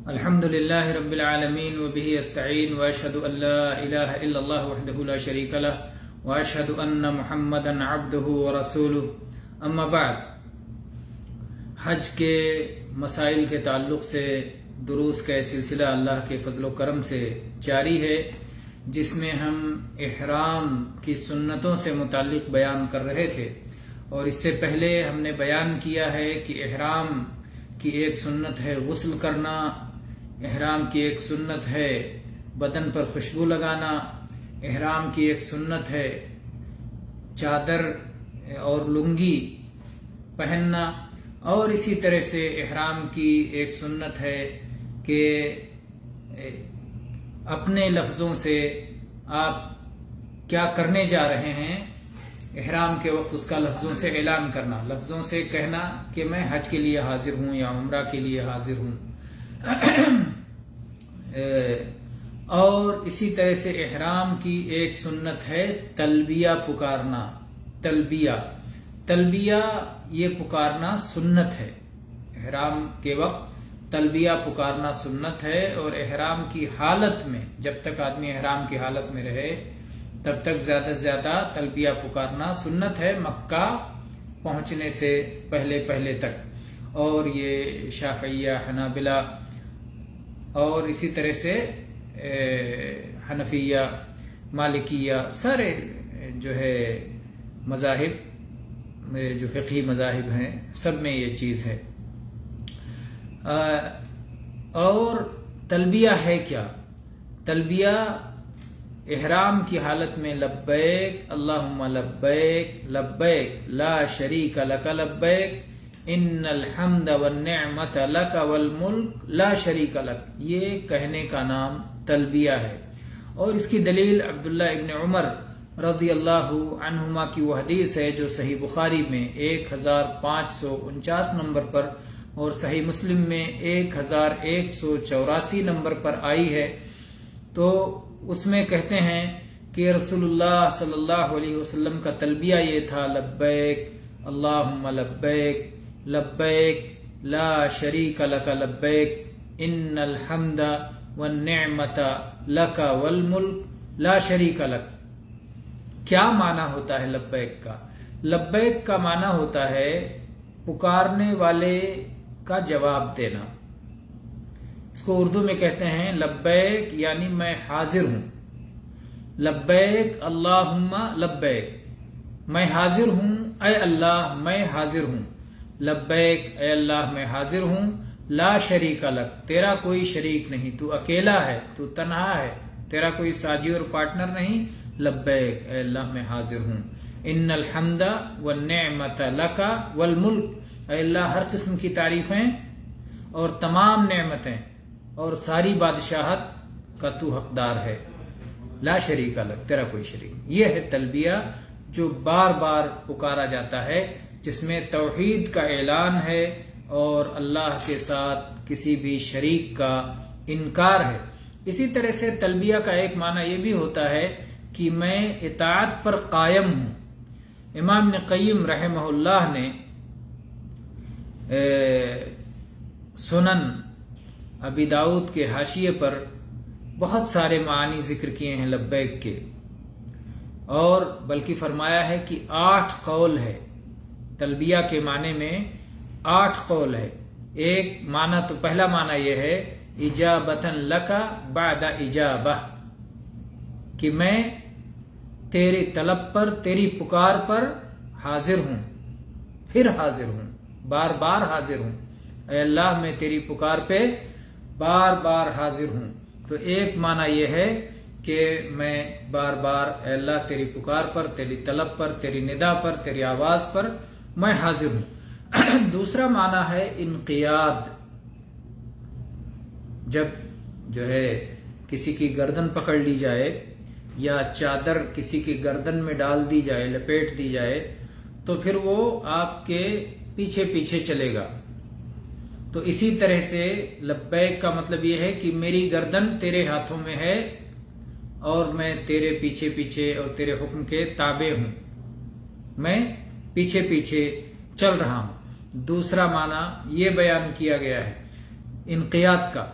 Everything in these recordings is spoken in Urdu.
الحمد للہ رب العالمین وبہ استعین واشہد ان لا الہ الا اللہ وحدہ لا شریک لہ واشہد ان محمدا عبدہ ورسولہ اما بعد۔ حج کے مسائل کے تعلق سے دروس کا سلسلہ اللہ کے فضل و کرم سے جاری ہے، جس میں ہم احرام کی سنتوں سے متعلق بیان کر رہے تھے، اور اس سے پہلے ہم نے بیان کیا ہے کہ احرام کی ایک سنت ہے غسل کرنا، احرام کی ایک سنت ہے بدن پر خوشبو لگانا، احرام کی ایک سنت ہے چادر اور لنگی پہننا، اور اسی طرح سے احرام کی ایک سنت ہے کہ اپنے لفظوں سے آپ کیا کرنے جا رہے ہیں احرام کے وقت اس کا لفظوں سے اعلان کرنا، لفظوں سے کہنا کہ میں حج کے لیے حاضر ہوں یا عمرہ کے لیے حاضر ہوں۔ اور اسی طرح سے احرام کی ایک سنت ہے تلبیہ پکارنا۔ تلبیہ یہ پکارنا سنت ہے، احرام کے وقت تلبیہ پکارنا سنت ہے، اور احرام کی حالت میں جب تک آدمی احرام کی حالت میں رہے تب تک زیادہ سے زیادہ تلبیہ پکارنا سنت ہے، مکہ پہنچنے سے پہلے تک۔ اور یہ شافعیہ، حنابلہ اور اسی طرح سے حنفیہ، مالکیہ، سارے جو ہے مذاہب، جو فقہی مذاہب ہیں، سب میں یہ چیز ہے۔ اور تلبیہ ہے کیا؟ تلبیہ احرام کی حالت میں لبیک اللہم لبیک لبیک لا شریک لک لبیک ان الحمد والنعمت لک والملک لا شریک لک، یہ کہنے کا نام تلبیہ ہے۔ اور اس کی دلیل عبداللہ ابن عمر رضی اللہ عنہما کی وہ حدیث ہے جو صحیح بخاری میں 1549 نمبر پر اور صحیح مسلم میں 1184 نمبر پر آئی ہے۔ تو اس میں کہتے ہیں کہ رسول اللہ صلی اللہ علیہ وسلم کا تلبیہ یہ تھا، لبیک اللہم لبیک لبیک لا شریک لک لبیک ان الحمد والنعمت لک والملک لا شریک لک۔ کیا معنی ہوتا ہے لبیک کا؟ لبیک کا معنی ہوتا ہے پکارنے والے کا جواب دینا۔ اس کو اردو میں کہتے ہیں لبیک، یعنی میں حاضر ہوں۔ لبیک اللہم لبیک، میں حاضر ہوں اے اللہ، میں حاضر ہوں۔ لبیک اے اللہ میں حاضر ہوں، لا شریک لک، تیرا کوئی شریک نہیں، تو اکیلا ہے، تو تنہا ہے، تیرا کوئی ساجی اور پارٹنر نہیں۔ لبیک اے اللہ میں حاضر ہوں۔ ان الحمد والنعمت لک والملک، اے اللہ ہر قسم کی تعریفیں اور تمام نعمتیں اور ساری بادشاہت کا تو حقدار ہے، لا شریک لک، تیرا کوئی شریک۔ یہ ہے تلبیہ جو بار بار پکارا جاتا ہے، جس میں توحید کا اعلان ہے اور اللہ کے ساتھ کسی بھی شریک کا انکار ہے۔ اسی طرح سے تلبیہ کا ایک معنی یہ بھی ہوتا ہے کہ میں اطاعت پر قائم ہوں۔ امام ابن قیم رحمہ اللہ نے سنن ابی داؤد کے حاشیے پر بہت سارے معانی ذکر کیے ہیں لبیک کے، اور بلکہ فرمایا ہے کہ 8 قول ہے تلبیہ کے معنی میں، 8 قول ہے۔ ایک معنی تو پہلا معنی یہ ہے اجابتاً لک بعد اجابہ، کہ میں تیری طلب پر، تیری پکار پر حاضر ہوں، پھر حاضر ہوں، بار بار حاضر ہوں۔ اے اللہ میں تیری پکار پہ بار بار حاضر ہوں۔ تو ایک معنی یہ ہے کہ میں بار بار اے اللہ تیری پکار پر، تیری طلب پر، تیری ندا پر، تیری آواز پر میں حاضر ہوں۔ دوسرا معنی ہے انقیاد، جب جو ہے کسی کی گردن پکڑ لی جائے یا چادر کسی کی گردن میں ڈال دی جائے، لپیٹ دی جائے، تو پھر وہ آپ کے پیچھے پیچھے چلے گا۔ تو اسی طرح سے لبیک کا مطلب یہ ہے کہ میری گردن تیرے ہاتھوں میں ہے اور میں تیرے پیچھے پیچھے اور تیرے حکم کے تابع ہوں، میں پیچھے پیچھے چل رہا ہوں۔ دوسرا معنی یہ بیان کیا گیا ہے انقیاد کا،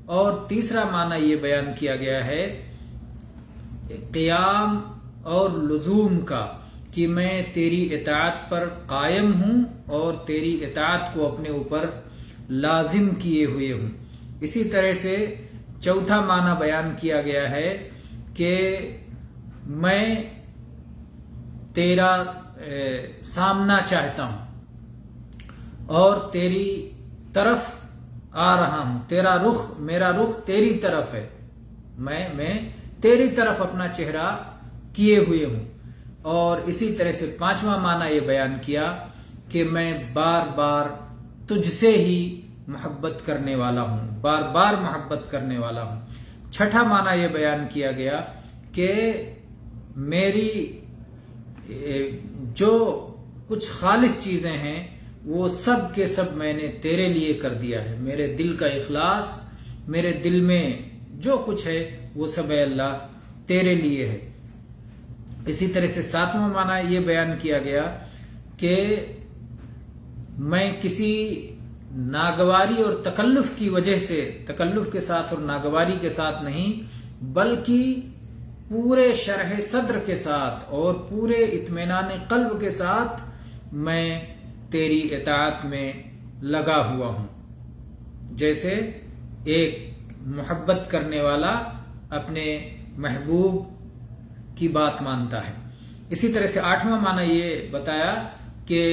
اور تیسرا معنی یہ بیان کیا گیا ہے قیام اور لزوم کا، کہ میں تیری اطاعت پر قائم ہوں اور تیری اطاعت کو اپنے اوپر لازم کیے ہوئے ہوں۔ اسی طرح سے چوتھا معنی بیان کیا گیا ہے کہ میں تیرا سامنا چاہتا ہوں اور تیری طرف آ رہا ہوں، میرا رخ تیری طرف ہے، میں تیری طرف اپنا چہرہ کیے ہوئے ہوں۔ اور اسی طرح سے پانچواں معنی یہ بیان کیا کہ میں بار بار تجھ سے ہی محبت کرنے والا ہوں، بار بار محبت کرنے والا ہوں۔ چھٹا معنی یہ بیان کیا گیا کہ میری جو کچھ خالص چیزیں ہیں وہ سب کے سب میں نے تیرے لیے کر دیا ہے، میرے دل کا اخلاص، میرے دل میں جو کچھ ہے وہ سب اے اللہ تیرے لیے ہے۔ اسی طرح سے ساتواں معنی یہ بیان کیا گیا کہ میں کسی ناگواری اور تکلف کی وجہ سے، تکلف کے ساتھ اور ناگواری کے ساتھ نہیں، بلکہ پورے شرح صدر کے ساتھ اور پورے اطمینان قلب کے ساتھ میں تیری اطاعت میں لگا ہوا ہوں، جیسے ایک محبت کرنے والا اپنے محبوب کی بات مانتا ہے۔ اسی طرح سے آٹھواں معنی یہ بتایا کہ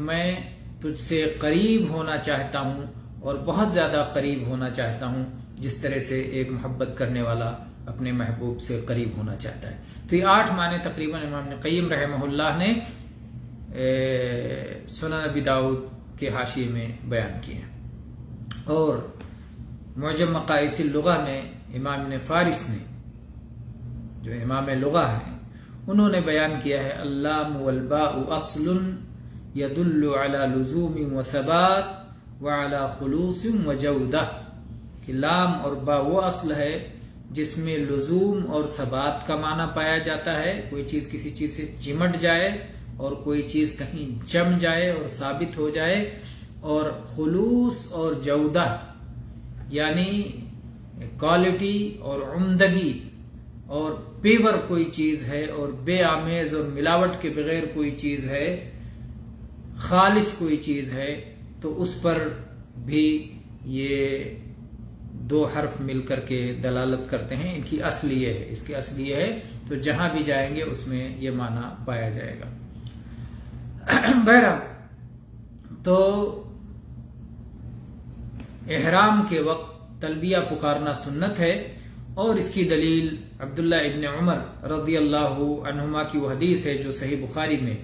میں تجھ سے قریب ہونا چاہتا ہوں اور بہت زیادہ قریب ہونا چاہتا ہوں، جس طرح سے ایک محبت کرنے والا اپنے محبوب سے قریب ہونا چاہتا ہے۔ تو یہ 8 معنی تقریباً امام ابن قیم رحمہ اللہ نے سنن ابی داؤد کے حاشیے میں بیان کیے ہیں۔ اور معجم مقائص اللغہ میں امام ابن فارس نے، جو امام لغہ ہیں، انہوں نے بیان کیا ہے اللام والباء اصل يدل على لزوم و ثبات وعلى خلوص و جودہ، کہ لام اور با وہ اصل ہے جس میں لزوم اور ثبات کا معنی پایا جاتا ہے، کوئی چیز کسی چیز سے چمٹ جائے اور کوئی چیز کہیں جم جائے اور ثابت ہو جائے، اور خلوص اور جودہ یعنی کوالٹی اور عمدگی اور پیور کوئی چیز ہے اور بے آمیز اور ملاوٹ کے بغیر کوئی چیز ہے، خالص کوئی چیز ہے، تو اس پر بھی یہ 2 حرف مل کر کے دلالت کرتے ہیں۔ ان کی اصل یہ ہے، اس کی اصل یہ ہے، تو جہاں بھی جائیں گے اس میں یہ معنی پایا جائے گا۔ بہرحال تو احرام کے وقت تلبیہ پکارنا سنت ہے، اور اس کی دلیل عبداللہ ابن عمر رضی اللہ عنہما کی وہ حدیث ہے جو صحیح بخاری میں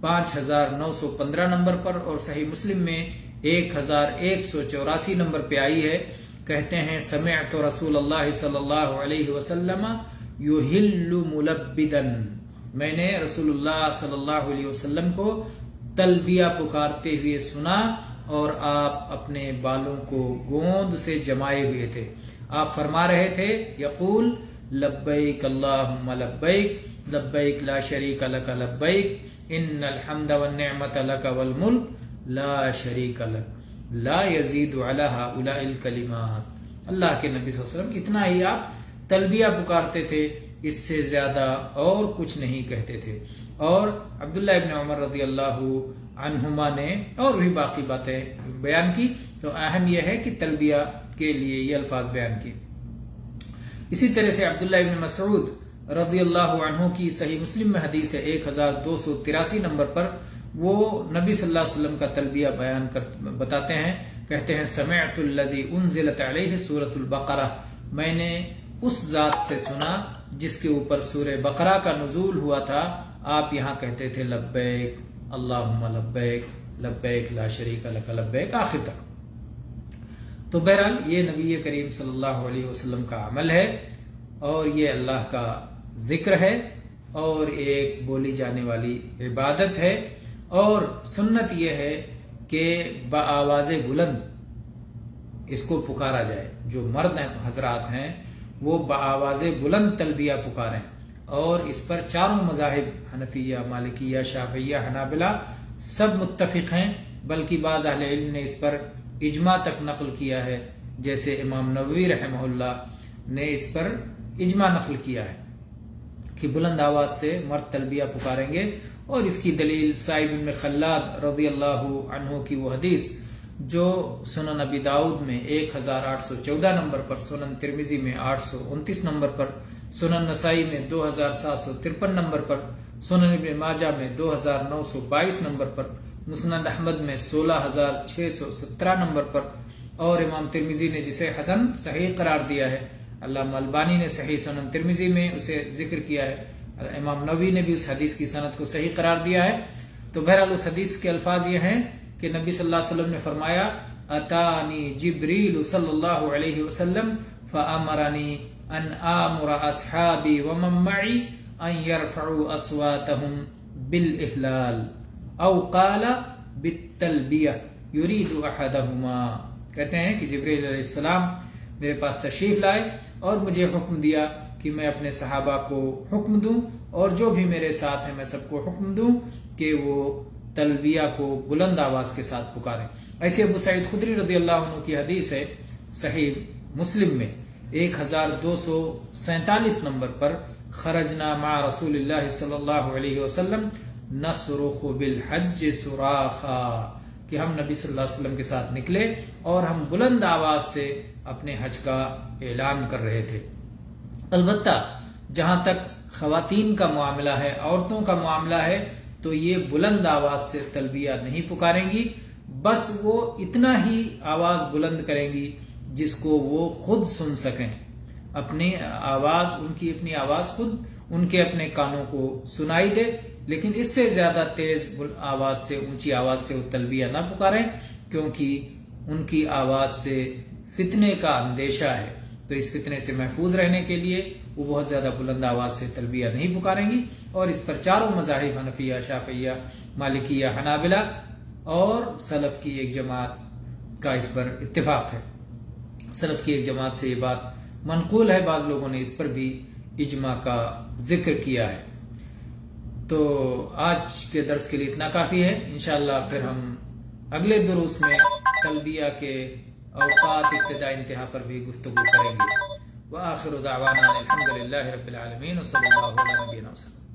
5915 نمبر پر اور صحیح مسلم میں 1184 نمبر پہ آئی ہے۔ کہتے ہیں سمعت رسول اللہ صلی اللہ علیہ وسلم یحل ملبدا، میں نے رسول اللہ صلی اللہ علیہ وسلم کو تلبیہ پکارتے ہوئے سنا، اور آپ اپنے بالوں کو گوند سے جمائے ہوئے تھے۔ آپ فرما رہے تھے یقول لبیک اللہم لبیک لبیک لا شریک لک لبیک ان الحمد والنعمت لک والملک لا شریک لک لا یزید علی ہؤلاء الکلمات۔ اللہ کے نبی صلی اللہ علیہ وسلم اتنا ہی آپ تلبیہ پکارتے تھے، اس سے زیادہ اور کچھ نہیں کہتے تھے۔ اور عبداللہ ابن عمر رضی اللہ عنہما نے اور بھی باقی باتیں بیان کی، تو اہم یہ ہے کہ تلبیہ کے لیے یہ الفاظ بیان کیے۔ اسی طرح سے عبداللہ ابن مسعود رضی اللہ عنہ کی صحیح مسلم میں حدیث ہے 1283 نمبر پر، وہ نبی صلی اللہ علیہ وسلم کا تلبیہ بیان بتاتے ہیں، کہتے ہیں سمعت الذی انزلت علیہ سورۃ البقرہ، میں نے اس ذات سے سنا جس کے اوپر سورہ بقرہ کا نزول ہوا تھا، آپ یہاں کہتے تھے لبیک اللہم لبیک لبیک لا شریک لک لبیک آخر تک۔ تو بہرحال یہ نبی کریم صلی اللہ علیہ وسلم کا عمل ہے، اور یہ اللہ کا ذکر ہے، اور ایک بولی جانے والی عبادت ہے، اور سنت یہ ہے کہ بآواز بلند اس کو پکارا جائے۔ جو مرد حضرات ہیں وہ بآواز بلند تلبیہ پکاریں، اور اس پر چاروں مذاہب حنفیہ، مالکیہ، شافعیہ، حنابلہ سب متفق ہیں، بلکہ بعض اہل علم نے اس پر اجماع تک نقل کیا ہے جیسے امام نووی رحمہ اللہ نے اس پر اجماع نقل کیا ہے کہ بلند آواز سے مرد تلبیہ پکاریں گے، اور اس کی دلیل سائب بن خلاد رضی اللہ عنہ کی وہ حدیث جو سنن ابی داؤد میں 1814 نمبر پر، سنن ترمذی میں 829 نمبر پر، سنن نسائی میں 2753 نمبر پر، سنن ابن ماجہ میں 2922 نمبر پر، مسند احمد میں 16617 نمبر پر، اور امام ترمذی نے جسے حسن صحیح قرار دیا ہے، علامہ البانی نے صحیح سنن ترمذی میں اسے ذکر کیا ہے، امام نووی نے بھی اس حدیث کی سند کو صحیح قرار دیا ہے۔ تو بہرحال اس حدیث کے الفاظ یہ ہیں کہ نبی صلی اللہ علیہ وسلم نے فرمایا اتانی جبریل صلی اللہ علیہ وسلم فامرنی ان آمر اصحابی ومن معی ان يرفعوا اصواتهم بالاحلال او قال بالتلبیہ یرید احدہما۔ کہتے ہیں کہ جبریل علیہ السلام میرے پاس تشریف لائے اور مجھے حکم دیا کہ میں اپنے صحابہ کو حکم دوں اور جو بھی میرے ساتھ ہیں میں سب کو حکم دوں کہ وہ تلبیہ کو بلند آواز کے ساتھ پکاریں۔ ایسے ابو سعید خدری رضی اللہ عنہ کی حدیث ہے صحیح مسلم میں 1247 نمبر پر، خرجنا مع رسول اللہ صلی اللہ علیہ وسلم نصرخ بالحج صراخا، کہ ہم نبی صلی اللہ علیہ وسلم کے ساتھ نکلے اور ہم بلند آواز سے اپنے حج کا اعلان کر رہے تھے۔ البتہ جہاں تک خواتین کا معاملہ ہے، عورتوں کا معاملہ ہے، تو یہ بلند آواز سے تلبیہ نہیں پکاریں گی، بس وہ اتنا ہی آواز بلند کریں گی جس کو وہ خود سن سکیں، اپنی آواز، ان کی اپنی آواز خود ان کے اپنے کانوں کو سنائی دے، لیکن اس سے زیادہ تیز آواز سے، اونچی آواز سے وہ تلبیہ نہ پکاریں، کیونکہ ان کی آواز سے فتنے کا اندیشہ ہے، تو اس فتنے سے محفوظ رہنے کے لیے وہ بہت زیادہ بلند آواز سے تلبیہ نہیں پکاریں گی۔ اور اس پر چاروں مذاہب حنفیہ، شافعیہ، مالکیہ، حنابلہ اور سلف کی ایک جماعت کا اس پر اتفاق ہے۔ سلف کی ایک جماعت سے یہ بات منقول ہے، بعض لوگوں نے اس پر بھی اجماع کا ذکر کیا ہے۔ تو آج کے درس کے لیے اتنا کافی ہے، انشاءاللہ پھر ہم اگلے دروس میں تلبیہ کے اوقات ابتدا انتہا پر بھی گفتگو کریں گے۔ وآخر دعوانا الحمد للہ رب العالمین، وصلی اللہ علیہ وسلم۔